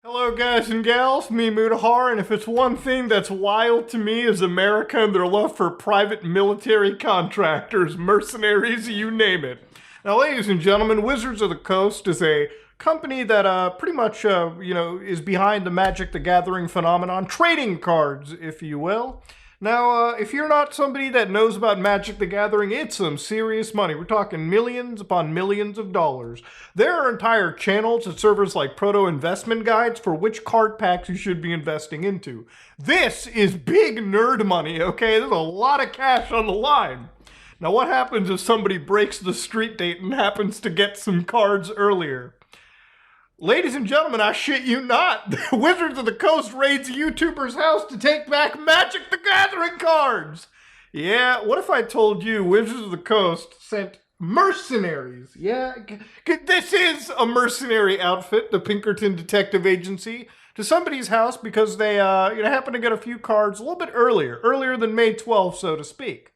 Hello guys and gals, me Mudahar, and if it's one thing that's wild to me is America and their love for private military contractors, mercenaries, you name it. Now ladies and gentlemen, Wizards of the Coast is a company that pretty much, is behind the Magic the Gathering phenomenon, trading cards, if you will. Now, if you're not somebody that knows about Magic the Gathering, it's some serious money. We're talking millions upon millions of dollars. There are entire channels that serve as like proto investment guides for which card packs you should be investing into. This is big nerd money, okay? There's a lot of cash on the line. Now, what happens if somebody breaks the street date and happens to get some cards earlier? Ladies and gentlemen, I shit you not, the Wizards of the Coast raids a YouTuber's house to take back Magic the Gathering cards! Yeah, what if I told you Wizards of the Coast sent mercenaries? Yeah, this is a mercenary outfit, the Pinkerton Detective Agency, to somebody's house because they happen to get a few cards a little bit earlier than May 12th, so to speak.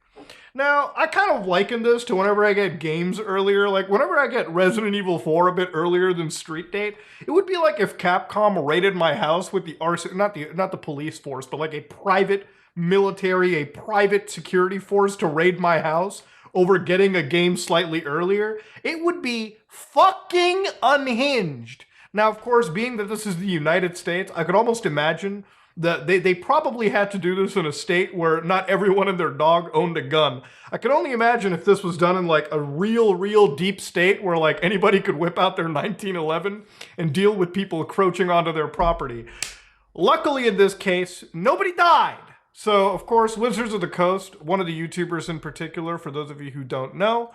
Now, I kind of liken this to whenever I get games earlier. Like, whenever I get Resident Evil 4 a bit earlier than Street Date, it would be like if Capcom raided my house with the not the police force, but like a private military, a private security force to raid my house over getting a game slightly earlier. It would be fucking unhinged. Now, of course, being that this is the United States, I could almost imagine that they probably had to do this in a state where not everyone and their dog owned a gun. I can only imagine if this was done in like a real deep state where like anybody could whip out their 1911 and deal with people encroaching onto their property. Luckily in this case, nobody died. So, of course, Wizards of the Coast, one of the YouTubers in particular, for those of you who don't know,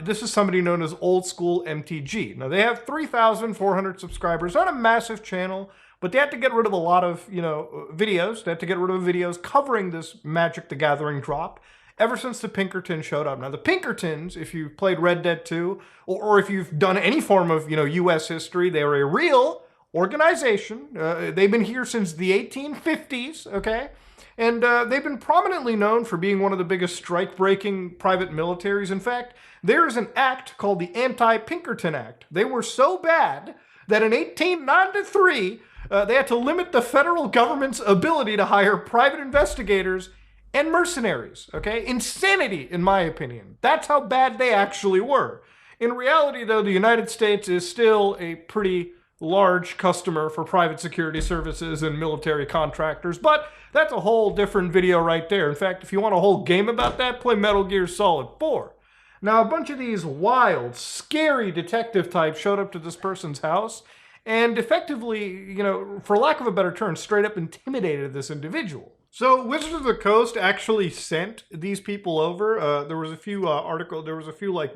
this is somebody known as Old School MTG. Now, they have 3,400 subscribers, not a massive channel, but they had to get rid of a lot of, videos. They had to get rid of videos covering this Magic the Gathering drop ever since the Pinkertons showed up. Now, the Pinkertons, if you've played Red Dead 2, or if you've done any form of, U.S. history, they were a real organization. They've been here since the 1850s, okay? And they've been prominently known for being one of the biggest strike-breaking private militaries. In fact, there is an act called the Anti-Pinkerton Act. They were so bad that in 1893, they had to limit the federal government's ability to hire private investigators and mercenaries, okay? Insanity, in my opinion. That's how bad they actually were. In reality, though, the United States is still a pretty large customer for private security services and military contractors, but that's a whole different video right there. In fact, if you want a whole game about that, play Metal Gear Solid 4. Now, a bunch of these wild, scary detective types showed up to this person's house and effectively, for lack of a better term, straight up intimidated this individual. So Wizards of the Coast actually sent these people over. There was a few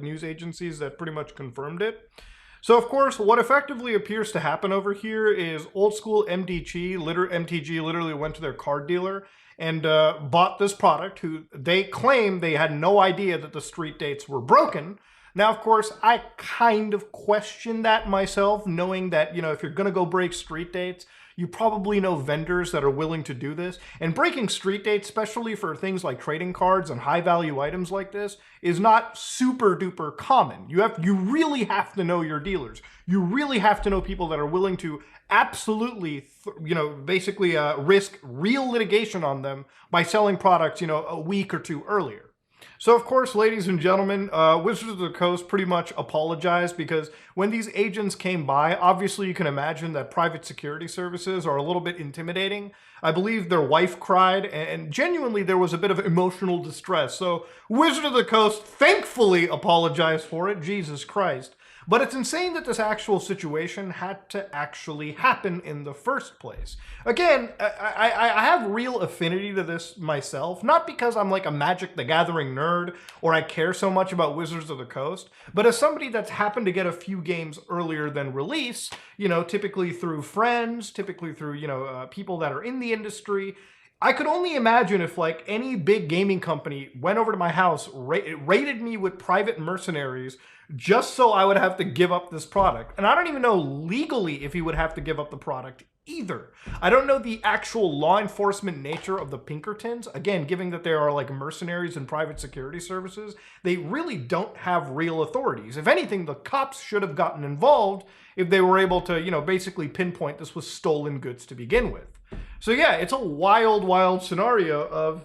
news agencies that pretty much confirmed it. So of course, what effectively appears to happen over here is Old School MTG literally went to their card dealer and bought this product, who they claim they had no idea that the street dates were broken. Now, of course, I kind of question that myself, knowing that, if you're going to go break street dates, you probably know vendors that are willing to do this. And breaking street dates, especially for things like trading cards and high-value items like this, is not super-duper common. You really have to know your dealers. You really have to know people that are willing to absolutely, basically risk real litigation on them by selling products, a week or two earlier. So, of course, ladies and gentlemen, Wizards of the Coast pretty much apologized because when these agents came by, obviously you can imagine that private security services are a little bit intimidating. I believe their wife cried, and genuinely there was a bit of emotional distress. So, Wizards of the Coast thankfully apologized for it, Jesus Christ. But it's insane that this actual situation had to actually happen in the first place. Again, I have real affinity to this myself, not because I'm like a Magic the Gathering nerd or I care so much about Wizards of the Coast, but as somebody that's happened to get a few games earlier than release, typically through friends, typically through, people that are in the industry. I could only imagine if like any big gaming company went over to my house, raided me with private mercenaries just so I would have to give up this product. And I don't even know legally if he would have to give up the product either. I don't know the actual law enforcement nature of the Pinkertons. Again, given that they are like mercenaries and private security services, they really don't have real authorities. If anything, the cops should have gotten involved if they were able to, you know, basically pinpoint this was stolen goods to begin with. So yeah, it's a wild, wild scenario of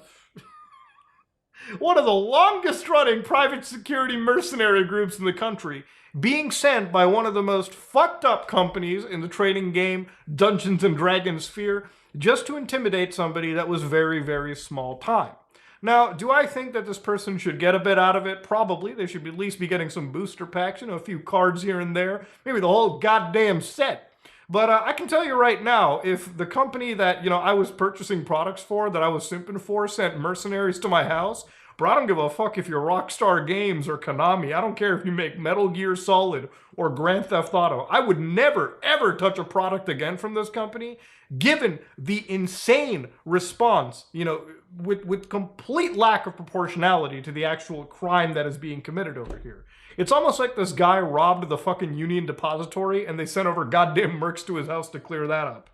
one of the longest running private security mercenary groups in the country being sent by one of the most fucked up companies in the trading game Dungeons and Dragons sphere just to intimidate somebody that was very, very small time. Now, do I think that this person should get a bit out of it? Probably. They should at least be getting some booster packs, you know, a few cards here and there, maybe the whole goddamn set. But I can tell you right now, if the company that, you know, I was purchasing products for, that I was simping for, sent mercenaries to my house, bro, I don't give a fuck if you're Rockstar Games or Konami. I don't care if you make Metal Gear Solid or Grand Theft Auto. I would never, ever touch a product again from this company, given the insane response, you know, with complete lack of proportionality to the actual crime that is being committed over here. It's almost like this guy robbed the fucking Union Depository and they sent over goddamn mercs to his house to clear that up.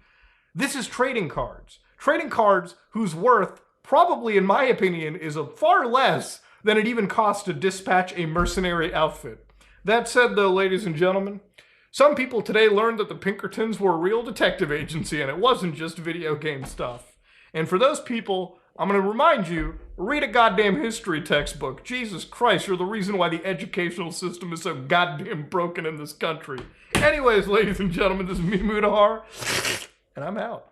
This is trading cards. Trading cards whose worth, probably in my opinion, is a far less than it even costs to dispatch a mercenary outfit. That said though, ladies and gentlemen, some people today learned that the Pinkertons were a real detective agency and it wasn't just video game stuff. And for those people, I'm going to remind you, read a goddamn history textbook. Jesus Christ, you're the reason why the educational system is so goddamn broken in this country. Anyways, ladies and gentlemen, this is me, Mudahar, and I'm out.